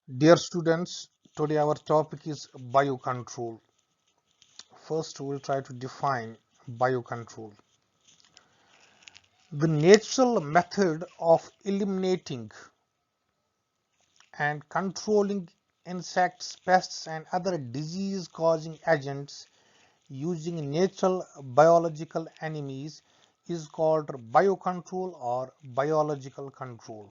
Dear students, today our topic is biocontrol. First, we'll try to define biocontrol. The natural method of eliminating and controlling insects, pests, and other disease causing agents using natural biological enemies is called biocontrol or biological control.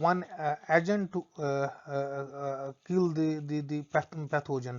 one agent to kill the pathogen,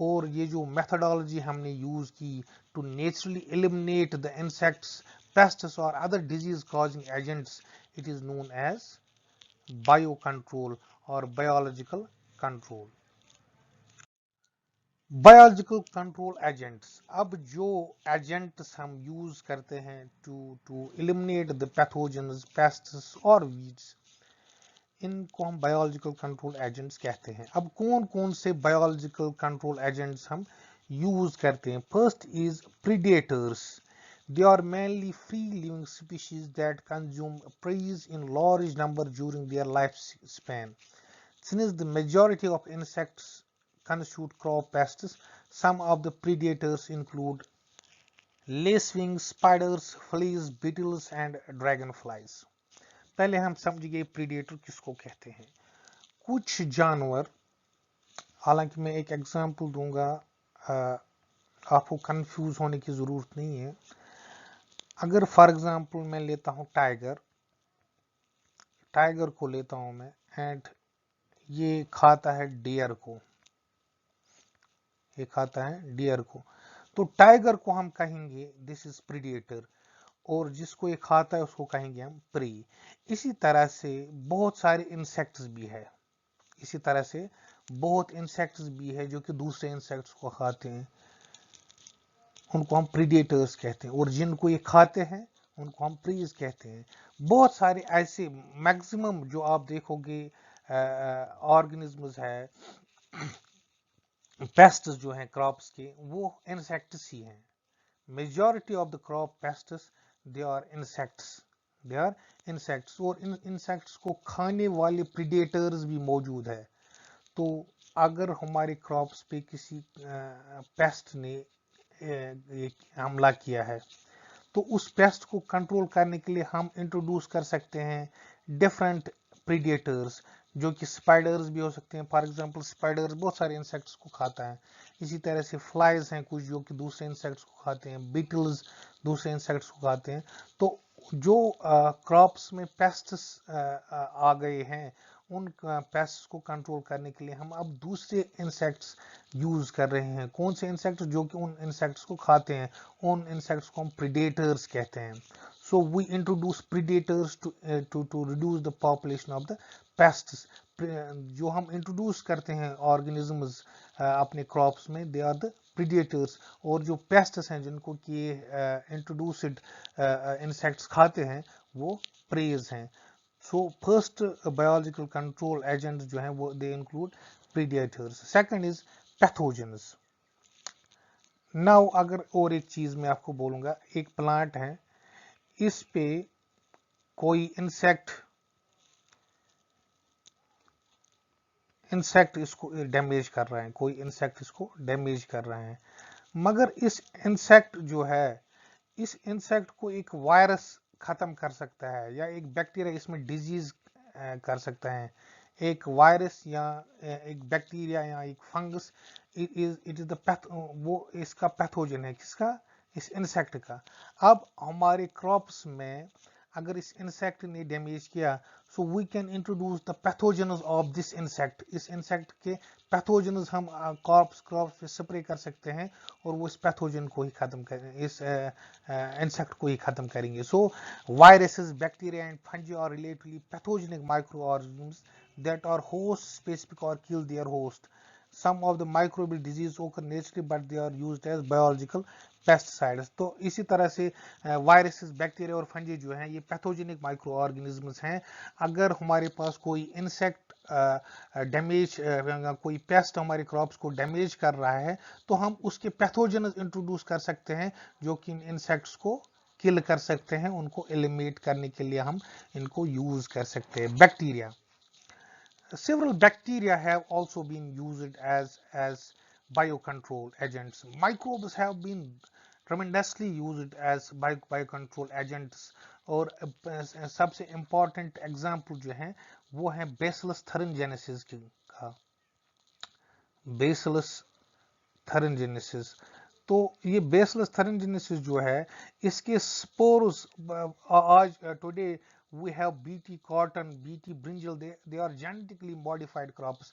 اور یہ جو methodology ہم نے use کی to naturally eliminate the insects pests اور other disease causing agents it is known as bio control اور biological control. Biological control agents, اب جو ایجنٹس ہم یوز کرتے ہیں to eliminate the pathogens pests اور ویڈس، ان کو ہم بایولوجیکل کنٹرول ایجنٹس کہتے ہیں. اب کون کون سے بایولوجیکل کنٹرول ایجنٹس ہم یوز کرتے ہیں؟ First is predators. They are mainly free-living species that consume prey in large numbers during their lifespan. Since the majority of insects constitute crop pests, some of the predators include lacewing spiders, fleas, beetles, and dragonflies. پہلے ہم سمجھ گئے predator کس کو کہتے ہیں. کچھ جانور، حالانکہ میں ایک ایگزامپل دوں گا، آپ کو کنفیوز ہونے کی ضرورت نہیں ہے. اگر فار ایگزامپل میں لیتا ہوں ٹائیگر کو لیتا ہوں میں، اینڈ یہ کھاتا ہے ڈیئر کو، تو ٹائیگر کو ہم کہیں گے دس از پریڈیٹر، اور جس کو یہ کھاتا ہے اس کو کہیں گے ہم پری. اسی طرح سے بہت سارے انسیکٹس بھی ہے جو کہ دوسرے انسیکٹس کو کھاتے ہیں، ان کو ہم پریڈیٹرز کہتے ہیں، اور جن کو یہ کھاتے ہیں ان کو ہم پریز کہتے ہیں. بہت سارے ایسے میکسیمم جو آپ دیکھو گے آرگنزمز ہے، پیسٹس جو ہیں کراپس کے، وہ انسیکٹس ہی ہیں. Majority of the crop pests they are insects, اور ان انسیکٹس کو کھانے والے پریڈیٹرز بھی موجود ہے. تو اگر ہمارے کراپس پہ کسی پیسٹ نے حملہ کیا ہے تو اس پیسٹ کو کنٹرول کرنے کے لیے ہم انٹروڈیوس کر سکتے ہیں ڈفرینٹ پریڈیٹرز، جو کہ اسپائڈرز بھی ہو سکتے ہیں. فار ایگزامپل اسپائڈرز بہت سارے انسیکٹس کو کھاتا ہے. اسی طرح سے فلائز ہیں کچھ جو کہ دوسرے انسیکٹس کو کھاتے ہیں، بیٹلز دوسرے انسیکٹس کو کھاتے ہیں. تو جو کراپس میں پیسٹس آ گئے ہیں، ان پیسٹس کو کنٹرول کرنے کے لیے ہم اب دوسرے انسیکٹس یوز کر رہے ہیں. کون سے انسیکٹس؟ جو کہ ان انسیکٹس کو کھاتے ہیں، ان انسیکٹس کو ہم پریڈیٹرز کہتے ہیں. So we introduce predators to reduce the population of the pests. جو ہم انٹروڈیوس کرتے ہیں آرگنزمز اپنے کراپس میں، دے آر دا پریڈیٹرز، اور جو پیسٹس ہیں جن کو کہ انٹروڈیوسڈ انسیکٹس کھاتے ہیں وہ پریز ہیں. So first biological control agent جو ہیں وہ they include predators. Second is pathogens. Now اگر اور ایک چیز میں آپ کو بولوں گا، ایک پلانٹ ہے، اس پہ کوئی انسیکٹ اس کو ڈیمیج کر رہا ہے، کوئی انسیکٹ اس کو ڈیمیج کر رہا ہے، مگر اس انسیکٹ جو ہے، اس انسیکٹ کو ایک وائرس ختم کر سکتا ہے، یا ایک بیکٹیریا اس میں ڈیزیز کر سکتا ہے. ایک وائرس یا ایک بیکٹیریا یا ایک فنگس، وہ اس کا پیتھوجن ہے، کس کا؟ اس انسیکٹ کا. اب ہمارے کراپس میں اگر اس انسیکٹ نے ڈیمیج کیا، so we can introduce the pathogens of this insect. اس انسیکٹ کے پیتھوجنز ہم کراپس پہ سپرے کر سکتے ہیں، اور وہ اس پیتھوجن کو ہی ختم کریں، اس انسیکٹ کو ہی ختم کریں گے. So viruses, bacteria and fungi are relatedly pathogenic micro organisms that are host specific or kill their host. Some of the microbial diseases occur naturally but they are used as biological pesticides. تو اسی طرح سے viruses, bacteria اور فنجی جو ہیں یہ پیتھوجنک micro organisms ہیں. اگر ہمارے پاس کوئی انسیکٹ ڈیمیج، کوئی پیسٹ ہمارے کراپس کو ڈیمیج کر رہا ہے، تو ہم اس کے پیتھوجنز انٹروڈیوس کر سکتے ہیں جو کہ ان انسیکٹس کو کل کر سکتے ہیں، ان کو ایلیمینیٹ کرنے کے لیے ہم ان کو یوز کر سکتے ہیں. Bacteria. Several bacteria have also been used as biocontrol agents. Microbes have been tremendously used as biocontrol agents, اور سب سے امپورٹنٹ ایگزامپل جو ہیں وہ ہیں بیسلس تھرنجینسس کا. بیسلس تھرنجینسس، تو یہ بیسلس تھرنجینسس جو ہے، اس کے سپورز آج today we have BT cotton, BT brinjal, they are genetically modified crops.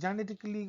genetically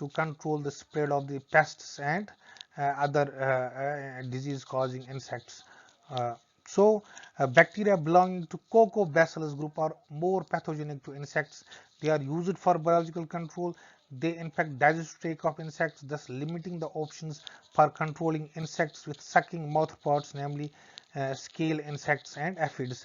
to control the spread of the pests and other disease causing insects. Bacteria belonging to Cocobacillus group are more pathogenic to insects. They are used for biological control. They infect digestive tract of insects, thus limiting the options for controlling insects with sucking mouthparts, namely scale insects and aphids.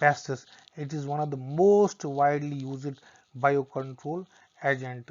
pests. It is one of the most widely used biocontrol agent.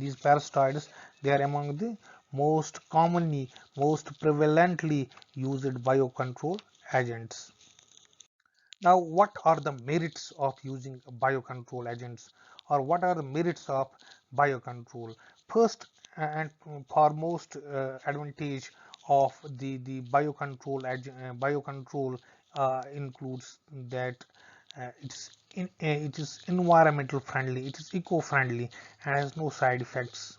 these parasitoids, they are among the most commonly, most prevalently used biocontrol agents. Now, what are the merits of using biocontrol agents, or what are the merits of biocontrol? First and foremost advantage of the biocontrol includes that it is environmental friendly, it is eco-friendly and has no side effects.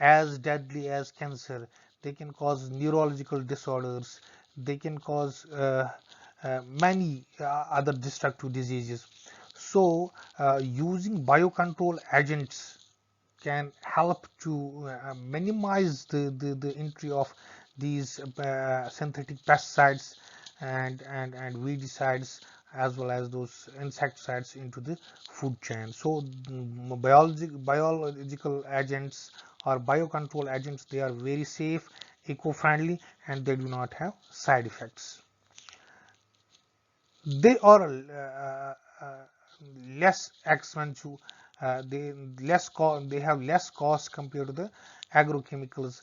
as deadly as cancer. They can cause neurological disorders. They can cause many other destructive diseases. So using biocontrol agents can help to minimize the entry of these synthetic pesticides and weedicides as well as those insecticides into the food chain. So biological agents or biocontrol agents, they are very safe, eco-friendly, and they do not have side effects. They are less expensive. They have less cost compared to the agrochemicals.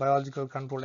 biological control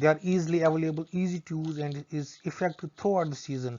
They are easily available, easy to use and is effective throughout the season.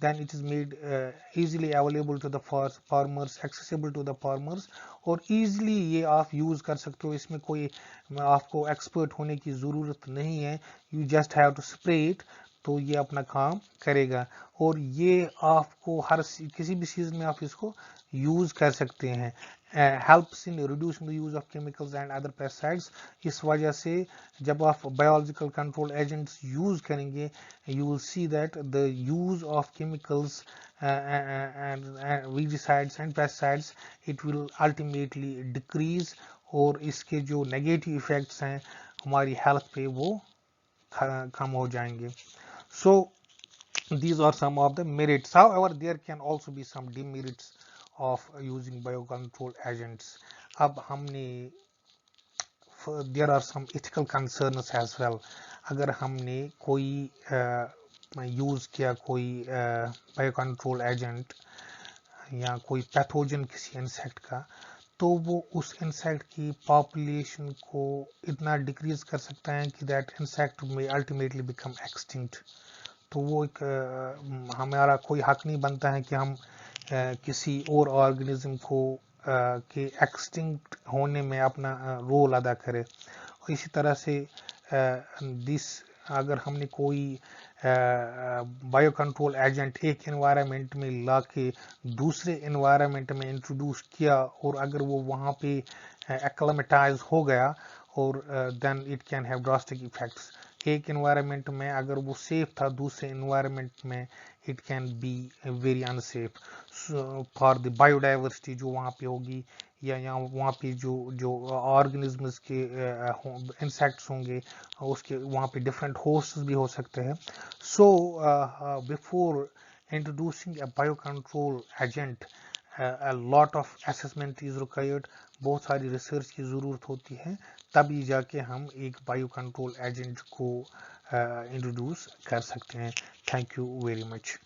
then it is made easily available to the farmers, accessible to the farmers, اور easily یہ آپ use کر سکتے ہو. اس میں کوئی آپ کو expert ہونے کی ضرورت نہیں ہے. you just have to spray it, تو یہ اپنا کام کرے گا. اور یہ آپ کو کسی بھی سیزن میں آپ اس کو یوز کر سکتے ہیں. helps in reducing the use of chemicals and other pesticides. اس وجہ سے جب آپ biological control agents یوز کریں گے, you will see that the use of chemicals and weedicides and pesticides, it will ultimately decrease, اور اس کے جو نیگیٹو ایفیکٹس ہیں ہماری ہیلتھ پہ وہ کم ہو جائیں گے. So these are some of the merits. However, there can also be some demerits of using biocontrol agents. اب ہم نے there are some ethical concerns as well. اگر ہم نے کوئی یوز کیا کوئی biocontrol agent یا کوئی پیتھوجن کسی انسیکٹ کا, تو وہ اس انسیکٹ کی پاپولیشن کو اتنا ڈکریز کر سکتا ہے کہ دیٹ انسیکٹ میں الٹیمیٹلی بیکم ایکسٹنکٹ. تو وہ ایک ہمارا کوئی حق نہیں بنتا ہے کہ ہم کسی اور آرگنزم کو کے ایکسٹنکٹ ہونے میں اپنا رول ادا کرے. اور اسی طرح سے اگر ہم نے کوئی بایو کنٹرول ایجنٹ ایک انوائرمنٹ میں لا کے دوسرے انوائرمنٹ میں انٹروڈیوس کیا, اور اگر وہ وہاں پہ ایکلمیٹائز ہو گیا, اور then it can have drastic effects. ایک انوائرمنٹ میں اگر وہ سیف تھا, دوسرے انوائرمنٹ میں it can be very unsafe for the biodiversity جو وہاں پہ ہوگی, یا وہاں پہ جو آرگنزمز کے انسیکٹس ہوں گے, اس کے وہاں پہ ڈفرینٹ ہوسٹس بھی ہو سکتے ہیں. So before introducing a bio control agent, a lot of assessment is required. بہت ساری ریسرچ کی ضرورت ہوتی ہے, تبھی جا کے ہم ایک بایو کنٹرول ایجنٹ کو انٹروڈیوس کر سکتے ہیں. Thank you very much.